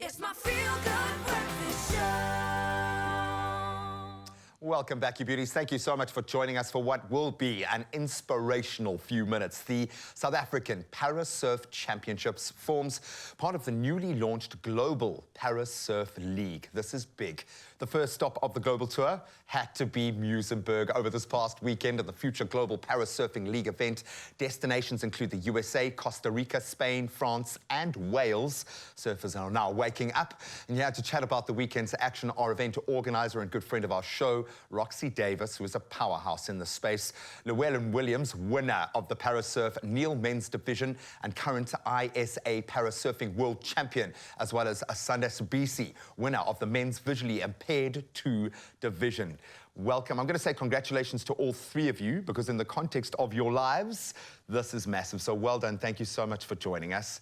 It's my feel-good breakfast show. Welcome back, you beauties. Thank you so much for joining us for what will be an inspirational few minutes. The South African Para-Surf Championships forms part of the newly launched Global Para-Surf League. This is big. The first stop of the global tour had to be Muizenberg over this past weekend at the future Global Para-Surfing League event. Destinations include the USA, Costa Rica, Spain, France, and Wales. Surfers are now waking up. And here to chat about the weekend's action, our event organizer and good friend of our show, Roxy Davis, who is a powerhouse in the space. Llewellyn Williams, winner of the Para-Surf Neil Men's Division and current ISA Para-Surfing World Champion, as well as Asanda Sibisi, winner of the Men's Visually Impaired 2 Division. Welcome. I'm going to say congratulations to all three of you, because in the context of your lives, this is massive. So well done. Thank you so much for joining us.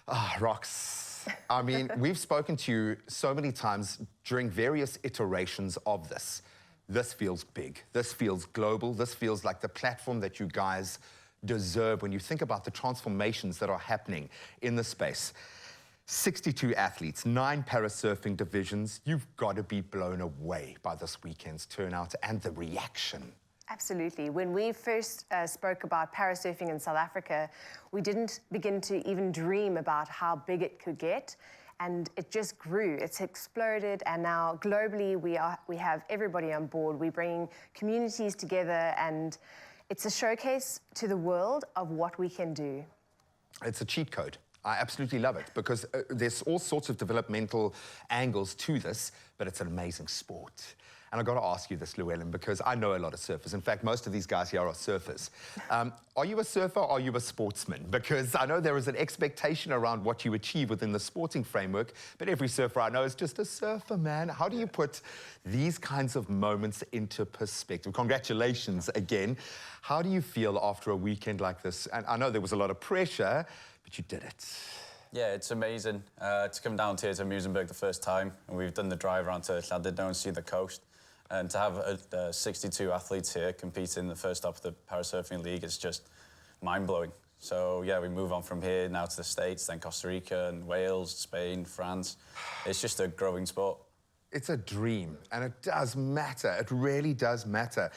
Rox, I mean, we've spoken to you so many times during various iterations of this. This feels big. This feels global. This feels like the platform that you guys deserve when you think about the transformations that are happening in the space. 62 athletes, 9 para-surfing divisions. You've got to be blown away by this weekend's turnout and the reaction. Absolutely. When we first spoke about para-surfing in South Africa, we didn't begin to even dream about how big it could get. And it just grew. It's exploded, and now globally we have everybody on board. We're bringing communities together, and it's a showcase to the world of what we can do. It's a cheat code. I absolutely love it, because there's all sorts of developmental angles to this, but it's an amazing sport. And I've got to ask you this, Llewellyn, because I know a lot of surfers. In fact, most of these guys here are surfers. Are you a surfer or are you a sportsman? Because I know there is an expectation around what you achieve within the sporting framework, but every surfer I know is just a surfer, man. How do you put these kinds of moments into perspective? Congratulations again. How do you feel after a weekend like this? And I know there was a lot of pressure, but you did it. Yeah, it's amazing to come down here to Muizenberg the first time, and we've done the drive around to Llandudno and see the coast. And to have 62 athletes here competing in the first stop of the Para-Surfing League is just mind-blowing. So, yeah, we move on from here now to the States, then Costa Rica and Wales, Spain, France. It's just a growing sport. It's a dream, and it does matter. It really does matter.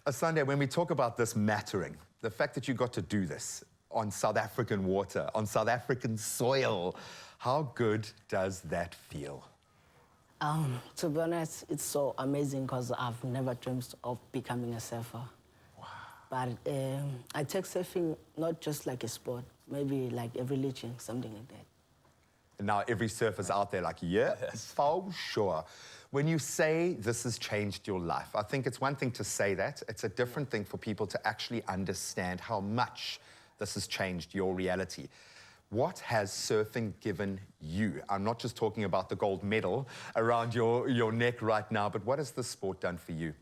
Asanda, when we talk about this mattering, the fact that you got to do this on South African water, on South African soil, how good does that feel? To be honest, it's so amazing, because I've never dreamed of becoming a surfer. Wow. But I take surfing not just like a sport, maybe like a religion, something like that. And now every surfer's out there like, yeah, yes, for sure. When you say this has changed your life, I think it's one thing to say that. It's a different thing for people to actually understand how much this has changed your reality. What has surfing given you? I'm not just talking about the gold medal around your neck right now, but what has the sport done for you?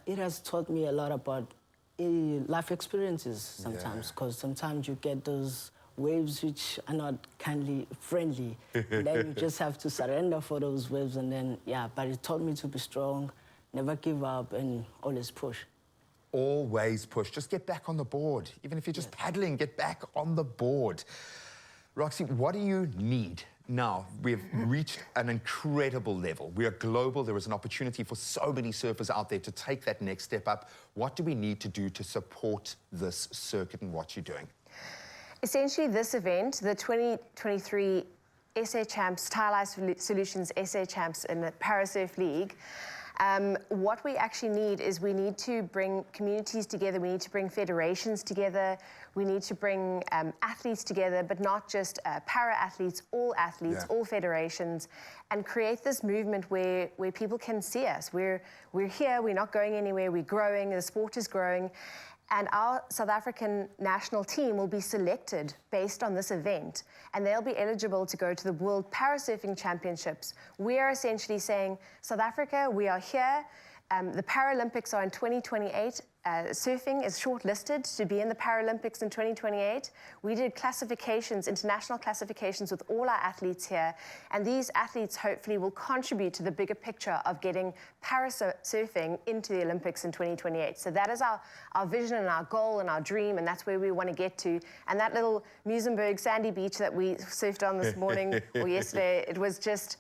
It has taught me a lot about life experiences sometimes, because sometimes you get those waves which are not kindly friendly. And then you just have to surrender for those waves, and then, yeah, but it taught me to be strong, never give up, and always push. Always push. Just get back on the board. Even if you're just paddling, get back on the board. Roxy, what do you need now? We've reached an incredible level. We are global. There is an opportunity for so many surfers out there to take that next step up. What do we need to do to support this circuit and what you're doing? Essentially, this event, the 2023 SA Champs, Tile Solutions SA Champs in the Para-Surf League, what we actually need is we need to bring communities together, we need to bring federations together, we need to bring athletes together, but not just para-athletes, all federations, and create this movement where people can see us. We're here, we're not going anywhere, we're growing, the sport is growing, and our South African national team will be selected based on this event, and they'll be eligible to go to the World Para-Surfing Championships. We are essentially saying, South Africa, we are here. The Paralympics are in 2028. surfing is shortlisted to be in the Paralympics in 2028. We did classifications, international classifications with all our athletes here, and these athletes hopefully will contribute to the bigger picture of getting parasurfing into the Olympics in 2028. So that is our vision and our goal and our dream, and that's where we want to get to. And that little Muizenberg sandy beach that we surfed on this morning or yesterday, it was just...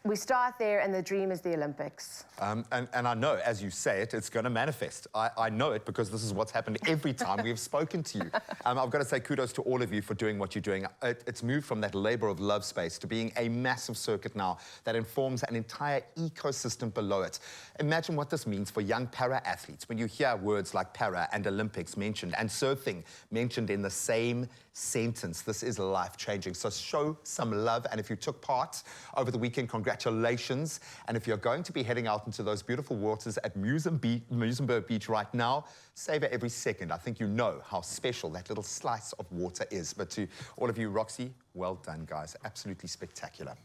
we start there, and the dream is the Olympics. And I know, as you say it, it's going to manifest. I know it because this is what's happened every time we've spoken to you. I've got to say kudos to all of you for doing what you're doing. It's moved from that labour of love space to being a massive circuit now that informs an entire ecosystem below it. Imagine what this means for young para-athletes when you hear words like para and Olympics mentioned and surfing mentioned in the same sentence. This is life-changing. So show some love, and if you took part over the weekend, congratulations. And if you're going to be heading out into those beautiful waters at Muizenberg Beach right now, savor every second. I think you know how special that little slice of water is. But to all of you, Roxy, well done, guys. Absolutely spectacular.